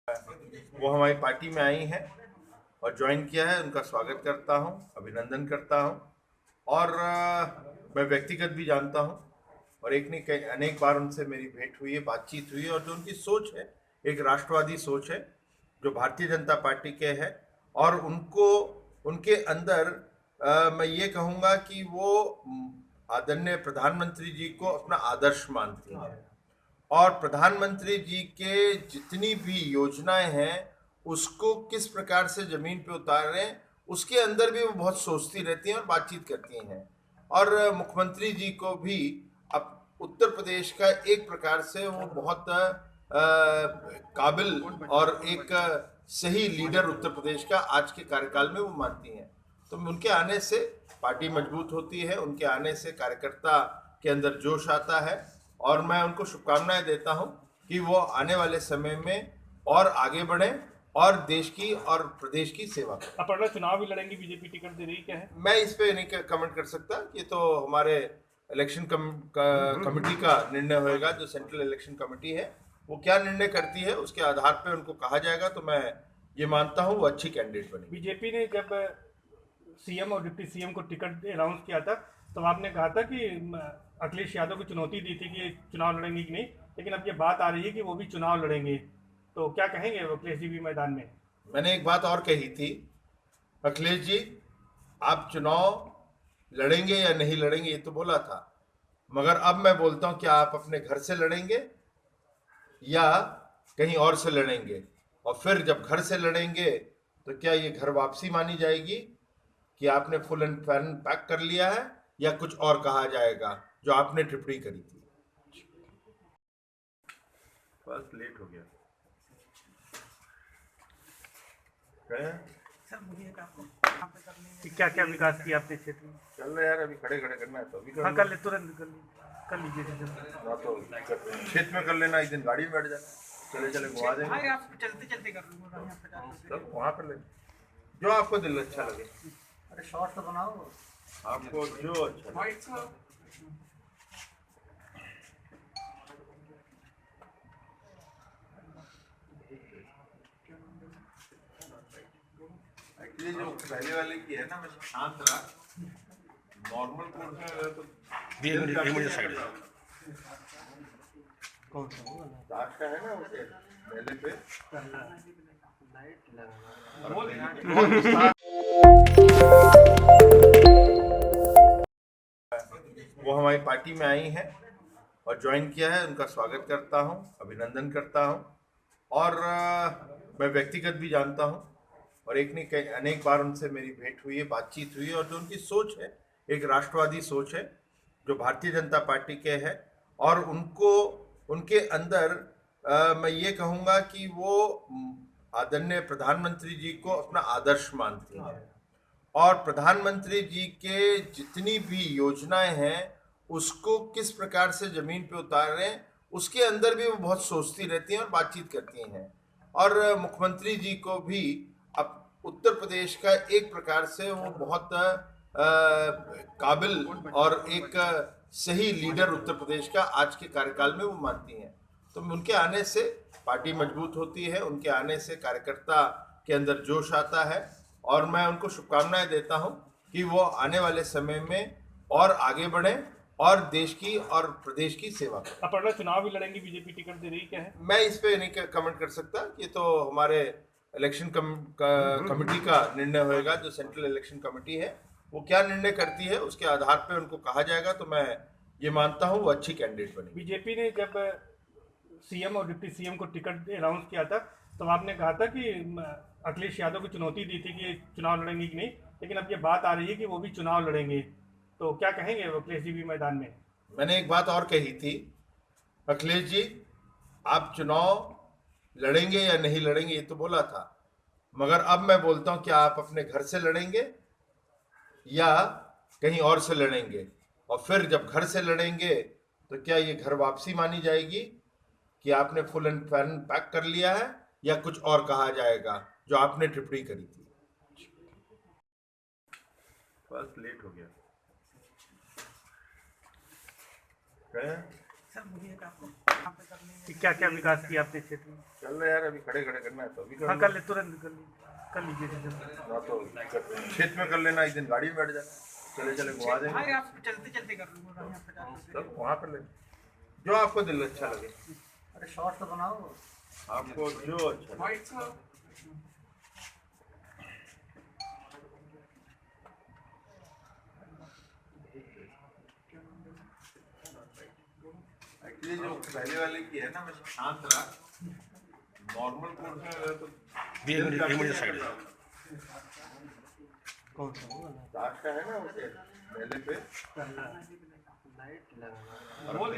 वो हमारी पार्टी में आई हैं और ज्वाइन किया है, उनका स्वागत करता हूं, अभिनंदन करता हूं। और मैं व्यक्तिगत भी जानता हूं और एक नहीं कई अनेक बार उनसे मेरी भेंट हुई है, बातचीत हुई है। और जो उनकी सोच है, एक राष्ट्रवादी सोच है जो भारतीय जनता पार्टी के है। और उनको उनके अंदर मैं ये कहूँगा कि वो आदरणीय प्रधानमंत्री जी को अपना आदर्श मानती हैं। और प्रधानमंत्री जी के जितनी भी योजनाएं हैं उसको किस प्रकार से जमीन पे उतार रहे हैं, उसके अंदर भी वो बहुत सोचती रहती हैं और बातचीत करती हैं। और मुख्यमंत्री जी को भी अब उत्तर प्रदेश का एक प्रकार से वो बहुत काबिल और एक सही लीडर उत्तर प्रदेश का आज के कार्यकाल में वो मानती हैं। तो उनके आने से पार्टी मजबूत होती है, उनके आने से कार्यकर्ता के अंदर जोश आता है। और मैं उनको शुभकामनाएं देता हूं कि वो आने वाले समय में और आगे बढ़े और देश की और प्रदेश की सेवा करें। अपना चुनाव भी लड़ेंगे, बीजेपी टिकट दे रही क्या है? मैं इस पे नहीं कमेंट कर सकता, ये तो हमारे इलेक्शन कमेटी का निर्णय होएगा। जो सेंट्रल इलेक्शन कमेटी है वो क्या निर्णय करती है उसके आधार पर उनको कहा जाएगा। तो मैं ये मानता हूँ वो अच्छी कैंडिडेट बनी। बीजेपी ने जब सीएम और डिप्टी सीएम को टिकट अनाउंस किया था तो आपने कहा था कि अखिलेश यादव को चुनौती दी थी कि ये चुनाव लड़ेंगे कि नहीं, लेकिन अब ये बात आ रही है कि वो भी चुनाव लड़ेंगे। तो क्या कहेंगे अखिलेश जी भी मैदान में? मैंने एक बात और कही थी, अखिलेश जी आप चुनाव लड़ेंगे या नहीं लड़ेंगे ये तो बोला था, मगर अब मैं बोलता हूं कि आप अपने घर से लड़ेंगे या कहीं और से लड़ेंगे। और फिर जब घर से लड़ेंगे तो क्या ये घर वापसी मानी जाएगी कि आपने फुल एंड फैन पैक कर लिया है, या कुछ और कहा जाएगा जो आपने टिप्पणी करी थी? बस लेट हो गया। सर मुझे क्या क्या विकास किया आपने क्षेत्र में? चल रहा यार, अभी खड़े खड़े करना है तो अभी हाँ, कर ले, तुरंत कर लीजिए। तो खेत में कर लेना, एक दिन गाड़ी में बैठ जाना, चले चले घुमा देंगे। आप चलते चलते कर लूंगा, सब वहाँ कर ले जो आपको दिल अच्छा लगे। अरे शॉर्ट तो बनाओ आपको जो अच्छा लगे। एक्चुअली जो पहले वाले की है ना, मैं शांत रहा, नॉर्मल कोर्स में तो एक मिनट साइड कौन सा दाग का है ना उसके पहले पे वो हमारी पार्टी में आई हैं और ज्वाइन किया है, उनका स्वागत करता हूं, अभिनंदन करता हूं। और मैं व्यक्तिगत भी जानता हूं और एक नहीं अनेक बार उनसे मेरी भेंट हुई है, बातचीत हुई है। और जो उनकी सोच है, एक राष्ट्रवादी सोच है जो भारतीय जनता पार्टी के है। और उनको उनके अंदर मैं ये कहूँगा कि वो आदरणीय प्रधानमंत्री जी को अपना आदर्श मानती हैं। और प्रधानमंत्री जी के जितनी भी योजनाएं हैं उसको किस प्रकार से जमीन पे उतार रहे हैं, उसके अंदर भी वो बहुत सोचती रहती हैं और बातचीत करती हैं। और मुख्यमंत्री जी को भी अब उत्तर प्रदेश का एक प्रकार से वो बहुत काबिल और एक सही लीडर उत्तर प्रदेश का आज के कार्यकाल में वो मानती हैं। तो उनके आने से पार्टी मजबूत होती है, उनके आने से कार्यकर्ता के अंदर जोश आता है। और मैं उनको शुभकामनाएं देता हूं कि वो आने वाले समय में और आगे बढ़े और देश की और प्रदेश की सेवा करें। अपना चुनाव भी लड़ेंगे, बीजेपी टिकट दे रही क्या है? मैं इस पे नहीं कमेंट कर सकता, ये तो हमारे इलेक्शन कमेटी का निर्णय होएगा। जो सेंट्रल इलेक्शन कमेटी है वो क्या निर्णय करती है उसके आधार पर उनको कहा जाएगा। तो मैं ये मानता हूँ वो अच्छी कैंडिडेट बनी। बीजेपी ने जब सीएम और डिप्टी सीएम को टिकट अनाउंस किया था तो आपने कहा था कि अखिलेश यादव को चुनौती दी थी कि ये चुनाव लड़ेंगे कि नहीं, लेकिन अब ये बात आ रही है कि वो भी चुनाव लड़ेंगे। तो क्या कहेंगे अखिलेश जी भी मैदान में? मैंने एक बात और कही थी, अखिलेश जी आप चुनाव लड़ेंगे या नहीं लड़ेंगे ये तो बोला था, मगर अब मैं बोलता हूं कि आप अपने घर से लड़ेंगे या कहीं और से लड़ेंगे। और फिर जब घर से लड़ेंगे तो क्या ये घर वापसी मानी जाएगी कि आपने फुल एंड फैन पैक कर लिया है, या कुछ और कहा जाएगा जो आपने टिप्पणी करी थी? बस लेट हो गया। सर मुझे कि क्या क्या विकास किया आपने क्षेत्र में? चल रहा है यार, अभी खड़े खड़े करना है तो अभी कर हाँ लो। कर ले, तुरंत कर लीजिए जल्दी। ना तो खेत में कर लेना, एक दिन गाड़ी में बैठ जाना, चले चले घुमा हाँ देंगे। आप चलते चलते कर लूँगा यहाँ 50 चल वहाँ कर ले, जो आपको दिल अच्छा लगे, अरे शॉर्ट तो बनाओ। आपको जो अच्छा लगे। एक्चुअली जो पहले वाले की है ना, मैं शांत रहा, नॉर्मल कोर्स में अगर तो एक मिनट साइड कौन सा दाग का है ना उसके पहले पे लाइट लगा और